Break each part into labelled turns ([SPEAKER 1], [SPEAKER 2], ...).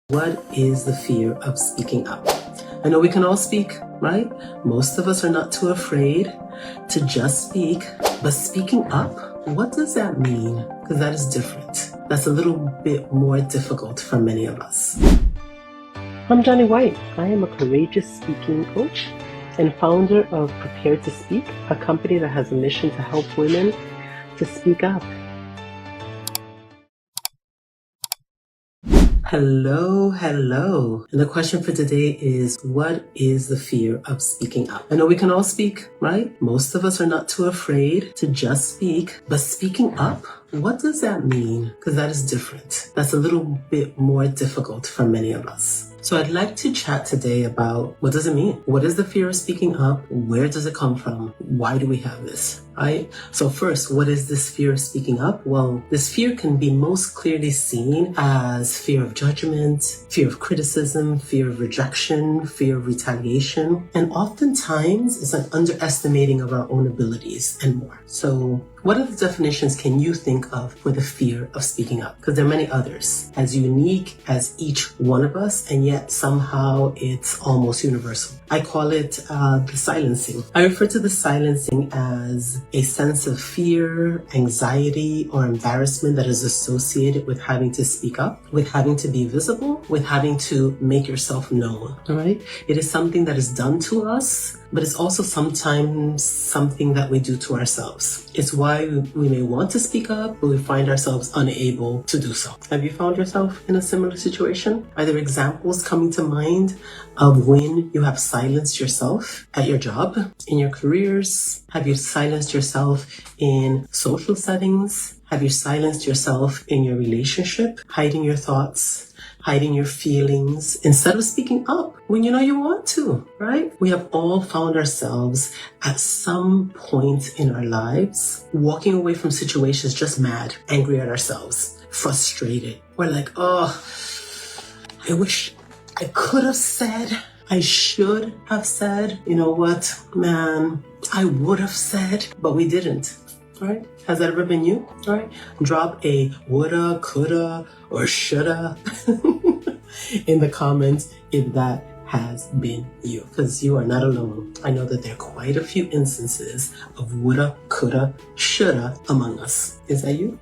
[SPEAKER 1] What is the fear of speaking up? I know we can all speak, right? Most of us are not too afraid to just speak, but speaking up, what does that mean? Because that is different. That's a little bit more difficult for many of us. I'm Jani White. I am a courageous speaking coach and founder of Prepared to Speak, a company that has a mission to help women to speak up. Hello. And the question for today is, what is the fear of speaking up? I know we can all speak, right? Most of us are not too afraid to just speak, but speaking up, what does that mean? Because that is different. That's a little bit more difficult for many of us. So I'd like to chat today about what does it mean? What is the fear of speaking up? Where does it come from? Why do we have this, right? So first, what is this fear of speaking up? Well, this fear can be most clearly seen as fear of judgment, fear of criticism, fear of rejection, fear of retaliation, and oftentimes it's an underestimating of our own abilities and more. So what other definitions can you think of for the fear of speaking up? Because there are many others, as unique as each one of us, and yet somehow it's almost universal. I call it the silencing. I refer to the silencing as a sense of fear, anxiety, or embarrassment that is associated with having to speak up, with having to be visible, with having to make yourself known, all right? It is something that is done to us, but it's also sometimes something that we do to ourselves. It's why we may want to speak up, but we find ourselves unable to do so. Have you found yourself in a similar situation? Are there examples coming to mind of when you have silenced yourself at your job, in your careers? Have you silenced yourself in social settings? Have you silenced yourself in your relationship, hiding your thoughts, hiding your feelings, instead of speaking up when you know you want to, right? We have all found ourselves at some point in our lives walking away from situations just mad, angry at ourselves, frustrated. We're like, oh, I wish I could have said, I should have said, you know what, man, I would have said, but we didn't. Right? Has that ever been you? All right. Drop a woulda, coulda, or shoulda in the comments if that has been you, because you are not alone. I know that there are quite a few instances of woulda, coulda, shoulda among us. Is that you?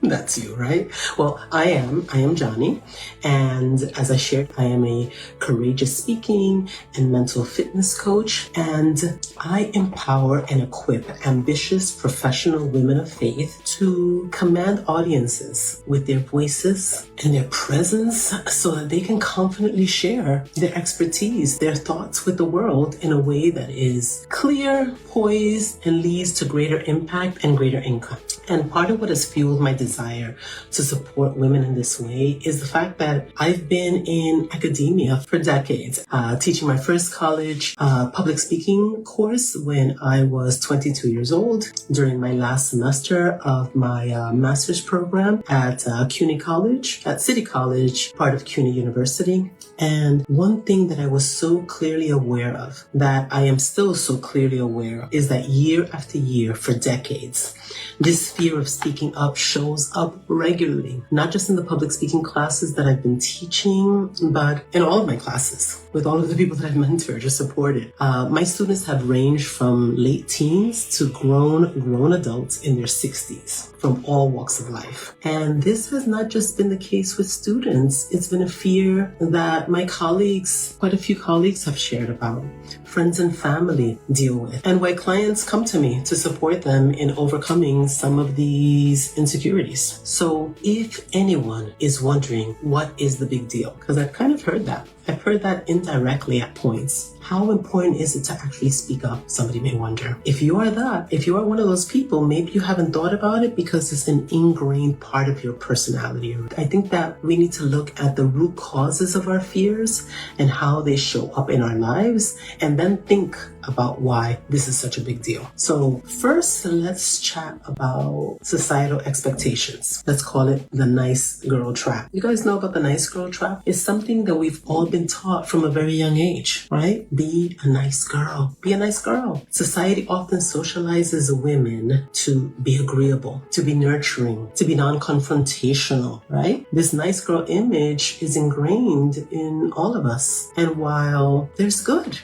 [SPEAKER 1] That's you, right? Well, I am Jani, and as I shared, I am a courageous speaking and mental fitness coach, and I empower and equip ambitious professional women of faith to command audiences with their voices and their presence so that they can confidently share their expertise, their thoughts with the world in a way that is clear, poised, and leads to greater impact and greater income. And part of what has fueled my desire to support women in this way is the fact that I've been in academia for decades, teaching my first college public speaking course when I was 22 years old during my last semester of my master's program at CUNY College, at City College, part of CUNY University. And one thing that I was so clearly aware of, that I am still so clearly aware of, is that year after year for decades, this fear of speaking up shows up regularly, not just in the public speaking classes that I've been teaching, but in all of my classes, with all of the people that I've mentored or supported. My students have ranged from late teens to grown adults in their 60s, from all walks of life. And this has not just been the case with students. It's been a fear that my colleagues, quite a few colleagues have shared about, friends and family deal with, and why clients come to me to support them in overcoming some of these insecurities. So if anyone is wondering what is the big deal, because I've kind of heard that. I've heard that indirectly at points. How important is it to actually speak up? Somebody may wonder. If you are that, if you are one of those people, maybe you haven't thought about it because it's an ingrained part of your personality. I think that we need to look at the root causes of our fears and how they show up in our lives, and then think about why this is such a big deal. So first, let's chat about societal expectations. Let's call it the nice girl trap. You guys know about the nice girl trap? It's something that we've all been taught from a very young age, right? Be a nice girl. Be a nice girl. Society often socializes women to be agreeable, to be nurturing, to be non-confrontational, right? This nice girl image is ingrained in all of us. And while there's good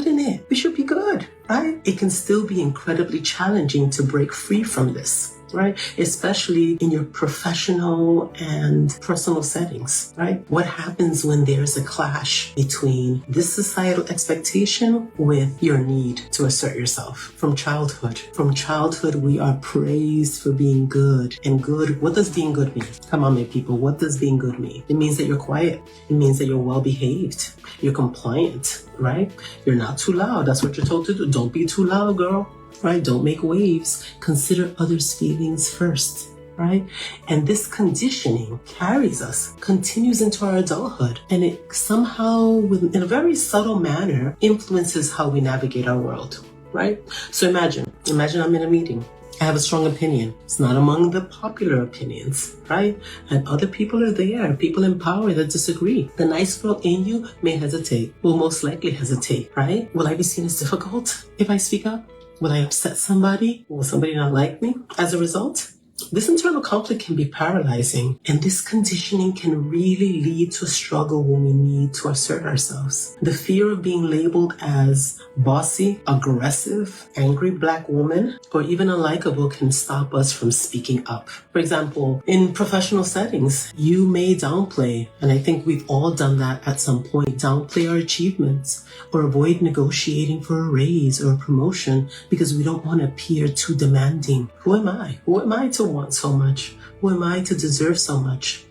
[SPEAKER 1] in it. We should be good, right? It can still be incredibly challenging to break free from this, right? Especially in your professional and personal settings, right? What happens when there's a clash between this societal expectation with your need to assert yourself from childhood? From childhood, we are praised for being good. And good, what does being good mean? Come on, my people, what does being good mean? It means that you're quiet. It means that you're well behaved. You're compliant, right? You're not too loud. That's what you're told to do. Don't be too loud, girl. Right? Don't make waves. Consider others' feelings first, right? And this conditioning carries us, continues into our adulthood, and it somehow, in a very subtle manner, influences how we navigate our world, right? So imagine I'm in a meeting. I have a strong opinion. It's not among the popular opinions, right? And other people are there, people in power that disagree. The nice girl in you may hesitate, will most likely hesitate, right? Will I be seen as difficult if I speak up? Will I upset somebody? Will somebody not like me as a result? This internal conflict can be paralyzing, and this conditioning can really lead to a struggle when we need to assert ourselves. The fear of being labeled as bossy, aggressive, angry black woman, or even unlikable can stop us from speaking up. For example, in professional settings, you may downplay, and I think we've all done that at some point, downplay our achievements or avoid negotiating for a raise or a promotion because we don't want to appear too demanding. Who am I? Who am I to want so much? Who am I to deserve so much?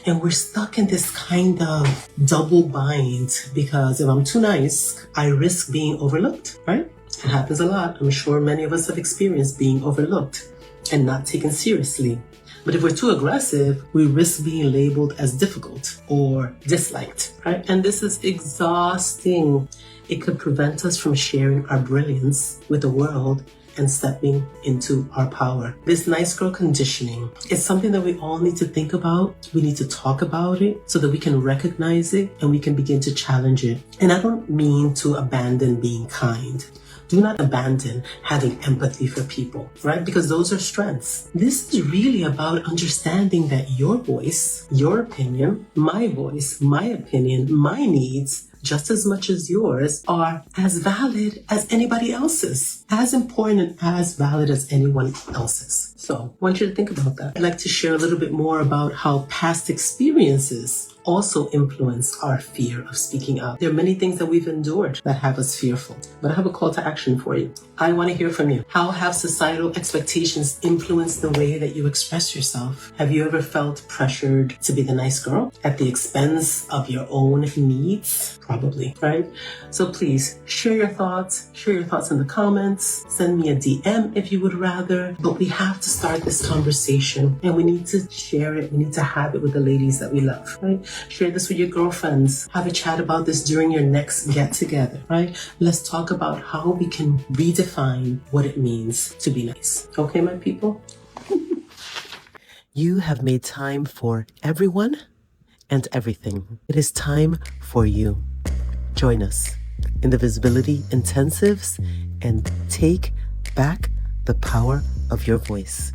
[SPEAKER 1] And we're stuck in this kind of double bind because if I'm too nice, I risk being overlooked, right? It happens a lot. I'm sure many of us have experienced being overlooked and not taken seriously. But if we're too aggressive, we risk being labeled as difficult or disliked, right? And this is exhausting. It could prevent us from sharing our brilliance with the world and stepping into our power. This nice girl conditioning is something that we all need to think about. We need to talk about it so that we can recognize it and we can begin to challenge it. And I don't mean to abandon being kind. Do not abandon having empathy for people, right? Because those are strengths. This is really about understanding that your voice, your opinion, my voice, my opinion, my needs, just as much as yours, are as valid as anybody else's, as important and as valid as anyone else's. So I want you to think about that. I'd like to share a little bit more about how past experiences also influence our fear of speaking up. There are many things that we've endured that have us fearful, but I have a call to action for you. I want to hear from you. How have societal expectations influenced the way that you express yourself? Have you ever felt pressured to be the nice girl at the expense of your own needs? Probably, right? So please share your thoughts in the comments, send me a DM if you would rather, but we have to start this conversation and we need to share it. We need to have it with the ladies that we love, right? Share this with your girlfriends. Have a chat about this during your next get together, right? Let's talk about how we can redefine what it means to be nice. Okay, my people? You have made time for everyone and everything. It is time for you. Join us in the visibility intensives and take back the power of your voice.